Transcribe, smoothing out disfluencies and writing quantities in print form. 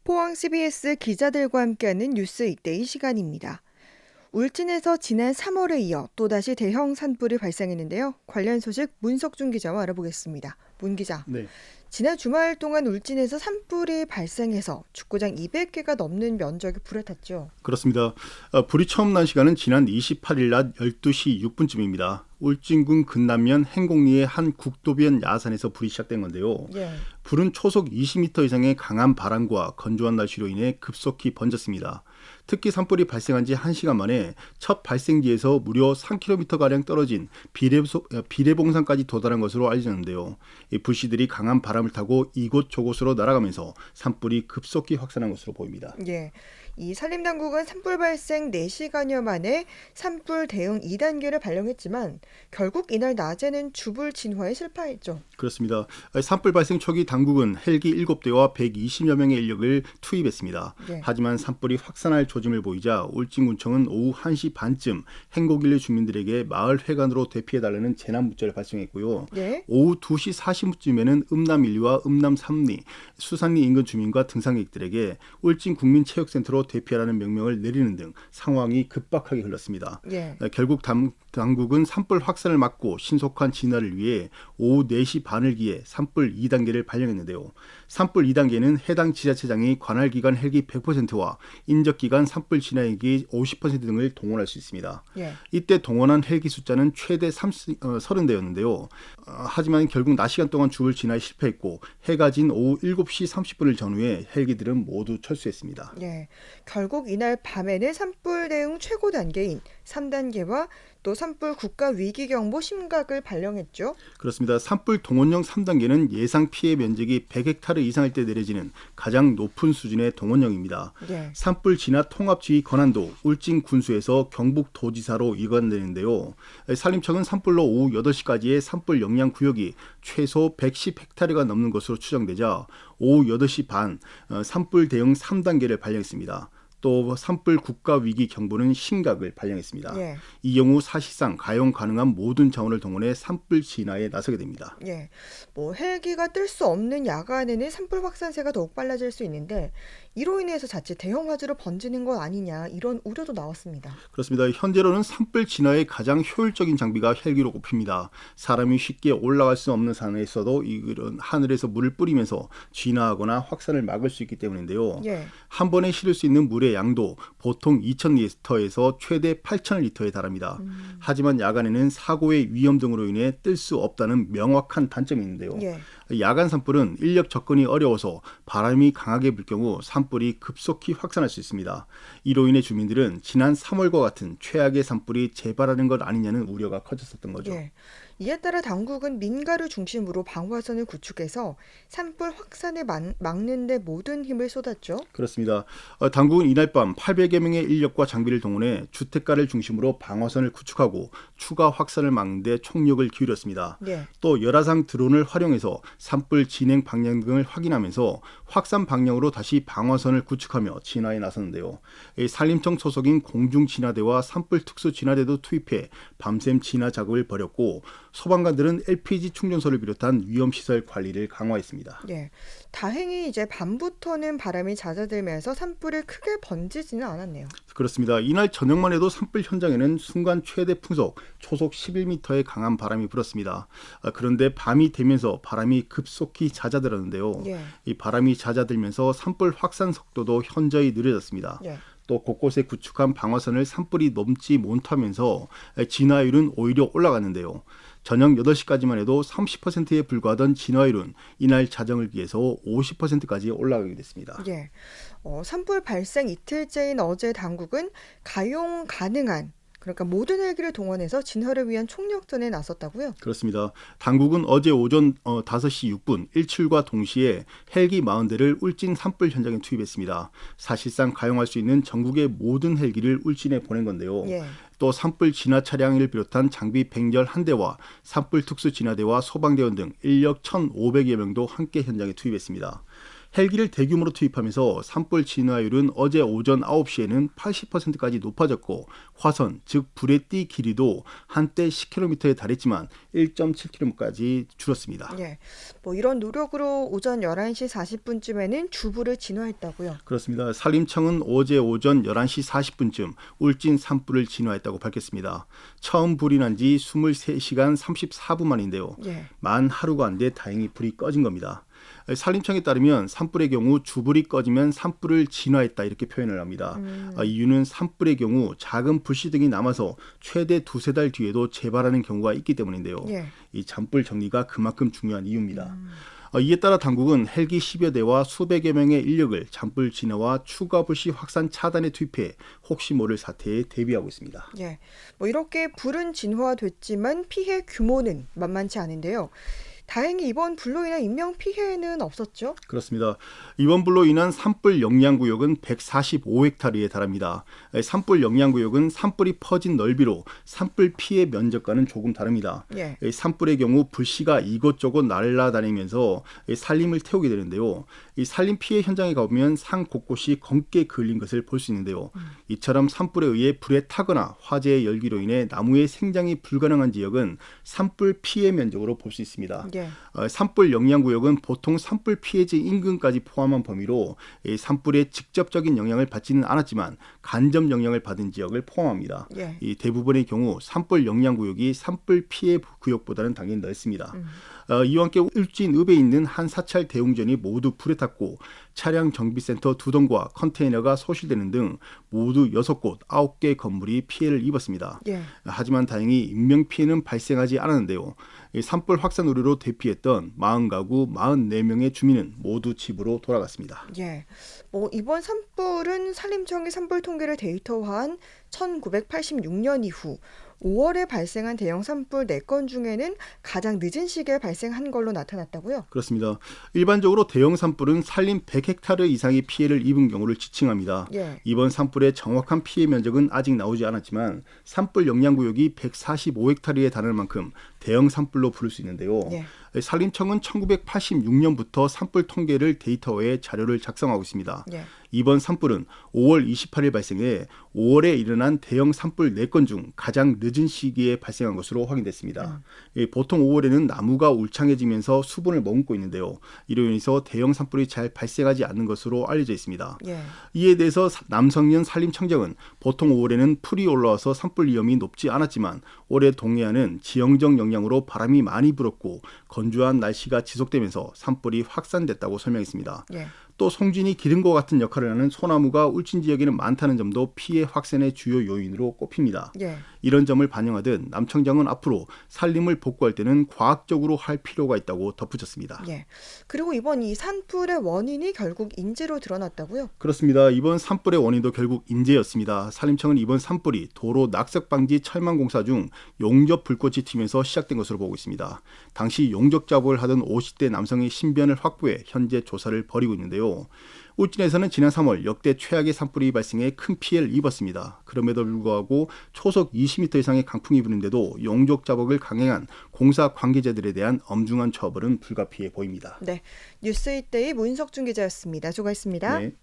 포항 CBS 기자들과 함께하는 뉴스 익데이 시간입니다. 울진에서 지난 3월에 이어 또다시 대형 산불이 발생했는데요. 관련 소식 문석준 기자와 알아보겠습니다. 문 기자, 네, 지난 주말 동안 울진에서 산불이 발생해서 축구장 200개가 넘는 면적이 불에 탔죠. 그렇습니다. 불이 처음 난 시간은 지난 28일 낮 12시 6분쯤입니다. 울진군 근남면 행곡리의 한 국도변 야산에서 불이 시작된 건데요. 예. 불은 초속 20m 이상의 강한 바람과 건조한 날씨로 인해 급속히 번졌습니다. 특히 산불이 발생한 지 1시간 만에 첫 발생지에서 무려 3km가량 떨어진 비례봉산까지 도달한 것으로 알려졌는데요. 이 불씨들이 강한 바람을 타고 이곳저곳으로 날아가면서 산불이 급속히 확산한 것으로 보입니다. 예. 이 산림당국은 산불 발생 4시간여 만에 산불 대응 2단계를 발령했지만 결국 이날 낮에는 주불 진화에 실패했죠. 그렇습니다. 산불 발생 초기 당국은 헬기 7대와 120여 명의 인력을 투입했습니다. 예. 하지만 산불이 확산할 조짐을 보이자 울진군청은 오후 1시 반쯤 행곡일리 주민들에게 마을 회관으로 대피해달라는 재난 문자를 발송했고요. 네. 오후 2시 40분쯤에는 음남 1리와 음남 3리, 수산리 인근 주민과 등산객들에게 울진국민체육센터로 대피하라는 명령을 내리는 등 상황이 급박하게 흘렀습니다. 예. 결국 당국은 산불 확산을 막고 신속한 진화를 위해 오후 4시 반을 기해 산불 2단계를 발령했는데요. 산불 2단계는 해당 지자체장이 관할기관 헬기 100%와 인적기관 산불 진화헬기 50% 등을 동원할 수 있습니다. 예. 이때 동원한 헬기 숫자는 최대 30대였는데요. 하지만 결국 낮 시간 동안 주불 진화에 실패했고 해가 진 오후 7시 30분을 전후에 헬기들은 모두 철수했습니다. 예. 결국 이날 밤에는 산불 대응 최고 단계인 3단계와 또 산불 국가 위기 경보 심각을 발령했죠. 그렇습니다. 산불 동원령 3단계는 예상 피해 면적이 100헥타르 이상일 때 내려지는 가장 높은 수준의 동원령입니다. 예. 산불 진화 통합지휘 권한도 울진 군수에서 경북 도지사로 이관되는데요. 산림청은 산불로 오후 8시까지의 산불 영향 구역이 최소 110헥타르가 넘는 것으로 추정되자 오후 8시 반 산불 대응 3단계를 발령했습니다. 또 산불 국가위기 경보는 심각을 발령했습니다. 예. 이 경우 사실상 가용 가능한 모든 자원을 동원해 산불 진화에 나서게 됩니다. 예. 뭐 헬기가 뜰 수 없는 야간에는 산불 확산세가 더욱 빨라질 수 있는데 이로 인해서 자칫 대형 화재로 번지는 것 아니냐 이런 우려도 나왔습니다. 그렇습니다. 현재로는 산불 진화의 가장 효율적인 장비가 헬기로 꼽힙니다. 사람이 쉽게 올라갈 수 없는 산에서도 이런 하늘에서 물을 뿌리면서 진화하거나 확산을 막을 수 있기 때문인데요. 예. 한 번에 실을 수 있는 물의 양도 보통 2,000리터에서 최대 8,000리터에 달합니다. 하지만 야간에는 사고의 위험 등으로 인해 뜰 수 없다는 명확한 단점이 있는데요. 예. 야간 산불은 인력 접근이 어려워서 바람이 강하게 불 경우 산불이 급속히 확산할 수 있습니다. 이로 인해 주민들은 지난 3월과 같은 최악의 산불이 재발하는 것 아니냐는 우려가 커졌었던 거죠. 예. 이에 따라 당국은 민가를 중심으로 방화선을 구축해서 산불 확산을 막는 데 모든 힘을 쏟았죠. 그렇습니다. 당국은 이날 밤 800여 명의 인력과 장비를 동원해 주택가를 중심으로 방화선을 구축하고 추가 확산을 막는 데 총력을 기울였습니다. 예. 또 열화상 드론을 활용해서 산불 진행 방향 등을 확인하면서 확산 방향으로 다시 방화선을 구축하며 진화에 나섰는데요. 산림청 소속인 공중진화대와 산불 특수진화대도 투입해 밤샘 진화 작업을 벌였고 소방관들은 LPG 충전소를 비롯한 위험시설 관리를 강화했습니다. 예. 다행히 이제 밤부터는 바람이 잦아들면서 산불이 크게 번지지는 않았네요. 그렇습니다. 이날 저녁만 해도 산불 현장에는 순간 최대 풍속 초속 11m의 강한 바람이 불었습니다. 그런데 밤이 되면서 바람이 급속히 잦아들었는데요. 예. 이 바람이 잦아들면서 산불 확산 속도도 현저히 느려졌습니다. 예. 또 곳곳에 구축한 방화선을 산불이 넘지 못하면서 진화율은 오히려 올라갔는데요. 저녁 8시까지만 해도 30%에 불과하던 진화율은 이날 자정을 기해서 50%까지 올라가게 됐습니다. 예. 산불 발생 이틀째인 어제 당국은 가용 가능한 그러니까 모든 헬기를 동원해서 진화를 위한 총력전에 나섰다고요? 그렇습니다. 당국은 어제 오전 5시 6분 일출과 동시에 헬기 40대를 울진 산불 현장에 투입했습니다. 사실상 가용할 수 있는 전국의 모든 헬기를 울진에 보낸 건데요. 예. 또 산불 진화 차량을 비롯한 장비 111대와 산불 특수 진화대와 소방대원 등 인력 1,500여 명도 함께 현장에 투입했습니다. 헬기를 대규모로 투입하면서 산불 진화율은 어제 오전 9시에는 80%까지 높아졌고 화선, 즉 불의 띠 길이도 한때 10km에 달했지만 1.7km까지 줄었습니다. 예. 뭐 이런 노력으로 오전 11시 40분쯤에는 주불을 진화했다고요. 그렇습니다. 산림청은 어제 오전 11시 40분쯤 울진 산불을 진화했다고 밝혔습니다. 처음 불이 난 지 23시간 34분 만인데요. 예. 만 하루가 안 돼 다행히 불이 꺼진 겁니다. 산림청에 따르면 산불의 경우 주불이 꺼지면 산불을 진화했다 이렇게 표현을 합니다. 이유는 산불의 경우 작은 불씨 등이 남아서 최대 2-3달 뒤에도 재발하는 경우가 있기 때문인데요. 예. 이 잔불 정리가 그만큼 중요한 이유입니다. 이에 따라 당국은 헬기 10여 대와 수백여 명의 인력을 잔불 진화와 추가 불씨 확산 차단에 투입해 혹시 모를 사태에 대비하고 있습니다. 예. 뭐 이렇게 불은 진화됐지만 피해 규모는 만만치 않은데요. 다행히 이번 불로 인한 인명 피해는 없었죠? 그렇습니다. 이번 불로 인한 산불 영향구역은 145헥타르에 달합니다. 산불 영향구역은 산불이 퍼진 넓이로 산불 피해 면적과는 조금 다릅니다. 예. 산불의 경우 불씨가 이곳저곳 날아다니면서 산림을 태우게 되는데요. 이 산림 피해 현장에 가보면 산 곳곳이 검게 그을린 것을 볼 수 있는데요. 이처럼 산불에 의해 불에 타거나 화재의 열기로 인해 나무의 생장이 불가능한 지역은 산불 피해 면적으로 볼 수 있습니다. 예. 산불 영향구역은 보통 산불 피해지 인근까지 포함한 범위로 산불에 직접적인 영향을 받지는 않았지만 간접 영향을 받은 지역을 포함합니다. 예. 이 대부분의 경우 산불 영향구역이 산불 피해 구역보다는 당연히 넓습니다. 이와 함께 울진읍에 있는 한 사찰 대웅전이 모두 불에 탔고 차량 정비센터 2동과 컨테이너가 소실되는 등 모두 6곳 9개 건물이 피해를 입었습니다. 예. 하지만 다행히 인명피해는 발생하지 않았는데요. 산불 확산 우려로 대피했던 40가구 44명의 주민은 모두 집으로 돌아갔습니다. 예. 뭐 이번 산불은 산림청이 산불 통계를 데이터화한 1986년 이후 5월에 발생한 대형 산불 4건 중에는 가장 늦은 시기에 발생한 걸로 나타났다고요? 그렇습니다. 일반적으로 대형 산불은 산림 100헥타르 이상의 피해를 입은 경우를 지칭합니다. 예. 이번 산불의 정확한 피해 면적은 아직 나오지 않았지만 산불 영향구역이 145헥타르에 달할 만큼 대형 산불로 부를 수 있는데요. 예. 산림청은 1986년부터 산불 통계를 데이터화해 자료를 작성하고 있습니다. 예. 이번 산불은 5월 28일 발생해 5월에 일어난 대형 산불 4건 중 가장 늦은 시기에 발생한 것으로 확인됐습니다. 보통 5월에는 나무가 울창해지면서 수분을 머금고 있는데요. 이로 인해서 대형 산불이 잘 발생하지 않는 것으로 알려져 있습니다. 예. 이에 대해서 남성년 산림청장은 보통 5월에는 풀이 올라와서 산불 위험이 높지 않았지만 올해 동해안은 지형적 영향으로 바람이 많이 불었고 건조한 날씨가 지속되면서 산불이 확산됐다고 설명했습니다. 예. 또 송진이 기름과 같은 역할을 하는 소나무가 울진 지역에는 많다는 점도 피해 확산의 주요 요인으로 꼽힙니다. 예. 이런 점을 반영하듯 남청장은 앞으로 산림을 복구할 때는 과학적으로 할 필요가 있다고 덧붙였습니다. 예. 그리고 이번 이 산불의 원인이 결국 인재로 드러났다고요? 그렇습니다. 이번 산불의 원인도 결국 인재였습니다. 산림청은 이번 산불이 도로 낙석 방지 철망 공사 중 용접 불꽃이 튀면서 시작된 것으로 보고 있습니다. 당시 용접 작업을 하던 50대 남성의 신변을 확보해 현재 조사를 벌이고 있는데요. 울진에서는 지난 3월 역대 최악의 산불이 발생해 큰 피해를 입었습니다. 그럼에도 불구하고 초속 20m 이상의 강풍이 부는데도 용접 작업을 강행한 공사 관계자들에 대한 엄중한 처벌은 불가피해 보입니다. 네. 뉴스이데이 문석준 기자였습니다. 수고했습니다. 네.